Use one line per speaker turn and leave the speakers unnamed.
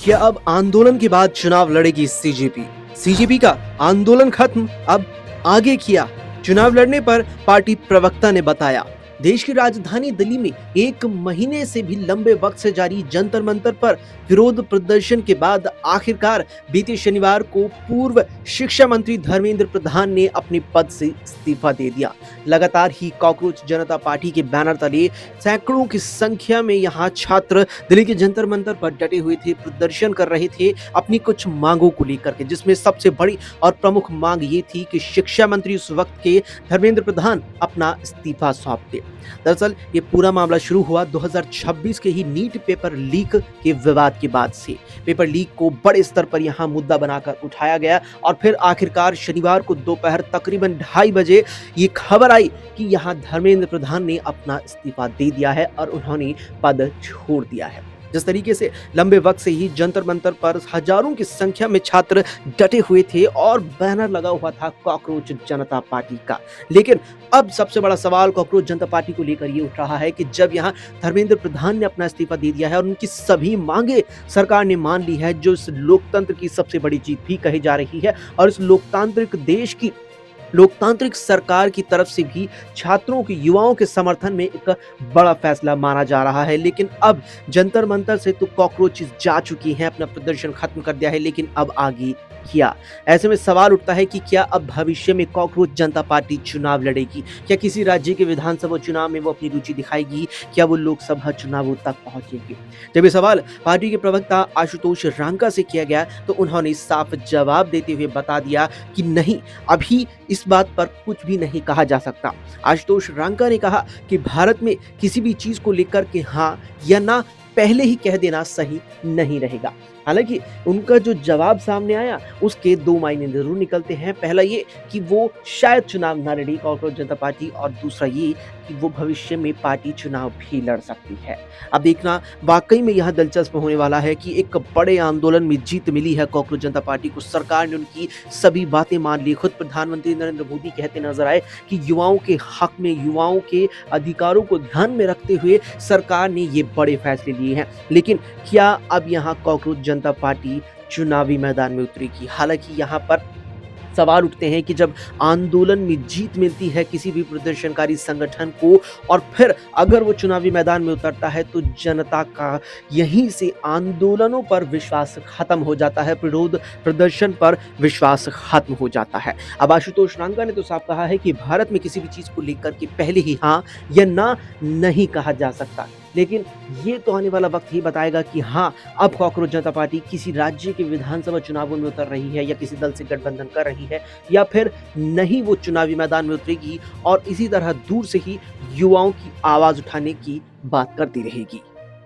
क्या अब आंदोलन के बाद चुनाव लड़ेगी सीजेपी? सीजेपी का आंदोलन खत्म, अब आगे किया। चुनाव लड़ने पर पार्टी प्रवक्ता ने बताया। देश की राजधानी दिल्ली में 1 महीने से भी लंबे वक्त से जारी जंतर मंतर पर विरोध प्रदर्शन के बाद आखिरकार बीते शनिवार को पूर्व शिक्षा मंत्री धर्मेंद्र प्रधान ने अपने पद से इस्तीफा दे दिया। लगातार ही कॉकरोच जनता पार्टी के बैनर तले सैकड़ों की संख्या में यहाँ छात्र दिल्ली के जंतर मंतर पर डटे हुए थे, प्रदर्शन कर रहे थे अपनी कुछ मांगों को लेकर के, जिसमें सबसे बड़ी और प्रमुख मांग ये थी कि शिक्षा मंत्री उस वक्त के धर्मेंद्र प्रधान अपना इस्तीफा सौंप दे। दरअसल ये पूरा मामला शुरू हुआ 2026 के ही नीट पेपर लीक के विवाद के बाद से। पेपर लीक को बड़े स्तर पर यहाँ मुद्दा बनाकर उठाया गया और फिर आखिरकार शनिवार को दोपहर तकरीबन 2:30 बजे ये खबर आई कि यहाँ धर्मेंद्र प्रधान ने अपना इस्तीफा दे दिया है और उन्होंने पद छोड़ दिया है। जिस तरीके से लंबे वक्त से ही जंतर मंतर पर हजारों की संख्या में छात्र डटे हुए थे और बैनर लगा हुआ था कॉकरोच जनता पार्टी का। लेकिन अब सबसे बड़ा सवाल कॉकरोच जनता पार्टी को लेकर ये उठ रहा है कि जब यहाँ धर्मेंद्र प्रधान ने अपना इस्तीफा दे दिया है और उनकी सभी मांगे सरकार ने मान ली है, जो इस लोकतंत्र की सबसे बड़ी जीत भी कही जा रही है और इस लोकतांत्रिक देश की लोकतांत्रिक सरकार की तरफ से भी छात्रों के युवाओं के समर्थन में एक बड़ा फैसला माना जा रहा है। लेकिन अब जंतर मंतर से तो कॉकरोचेस जा चुकी हैं, अपना प्रदर्शन खत्म कर दिया है, लेकिन अब आगे किया। ऐसे में सवाल उठता है कि क्या अब भविष्य में कॉकरोच जनता पार्टी चुनाव लड़ेगी? क्या किसी राज्य के विधानसभा चुनाव में वो अपनी रुचि दिखाएगी? क्या वो लोकसभा चुनावों तक पहुंचेगी? जब ये सवाल पार्टी के प्रवक्ता आशुतोष रांका से किया गया तो उन्होंने साफ जवाब देते हुए बता दिया कि नहीं, अभी इस बात पर कुछ भी नहीं कहा जा सकता। आशुतोष रांका ने कहा कि भारत में किसी भी चीज को लेकर के हाँ या ना पहले ही कह देना सही नहीं रहेगा। हालांकि उनका जो जवाब सामने आया उसके 2 मायने जरूर निकलते हैं। पहला ये कि वो शायद चुनाव न लड़ी कॉकरोच जनता पार्टी, और दूसरा ये कि वो भविष्य में पार्टी चुनाव भी लड़ सकती है। अब देखना वाकई में यह दिलचस्प होने वाला है कि एक बड़े आंदोलन में जीत मिली है कॉकरोच जनता पार्टी को। सरकार ने उनकी सभी बातें मान ली। खुद प्रधानमंत्री नरेंद्र मोदी कहते नजर आए कि युवाओं के हक में, युवाओं के अधिकारों को ध्यान में रखते हुए सरकार ने ये बड़े फैसले लिए हैं। लेकिन क्या अब यहाँ कॉकरोच जनता पार्टी चुनावी मैदान में उतरेगी? हालांकि यहाँ पर सवाल उठते हैं कि जब आंदोलन में जीत मिलती है किसी भी प्रदर्शनकारी संगठन को और फिर अगर वो चुनावी मैदान में उतरता है तो जनता का यहीं से आंदोलनों पर विश्वास खत्म हो जाता है, विरोध प्रदर्शन पर विश्वास खत्म हो जाता है। अब आशुतोष रांका ने तो साफ कहा है कि भारत में किसी भी चीज को लेकर के पहले ही हाँ या ना नहीं कहा जा सकता, लेकिन ये तो आने वाला वक्त ही बताएगा कि हाँ, अब कॉकरोच जनता पार्टी किसी राज्य के विधानसभा चुनावों में उतर रही है या किसी दल से गठबंधन कर रही है या फिर नहीं वो चुनावी मैदान में उतरेगी और इसी तरह दूर से ही युवाओं की आवाज उठाने की बात करती रहेगी।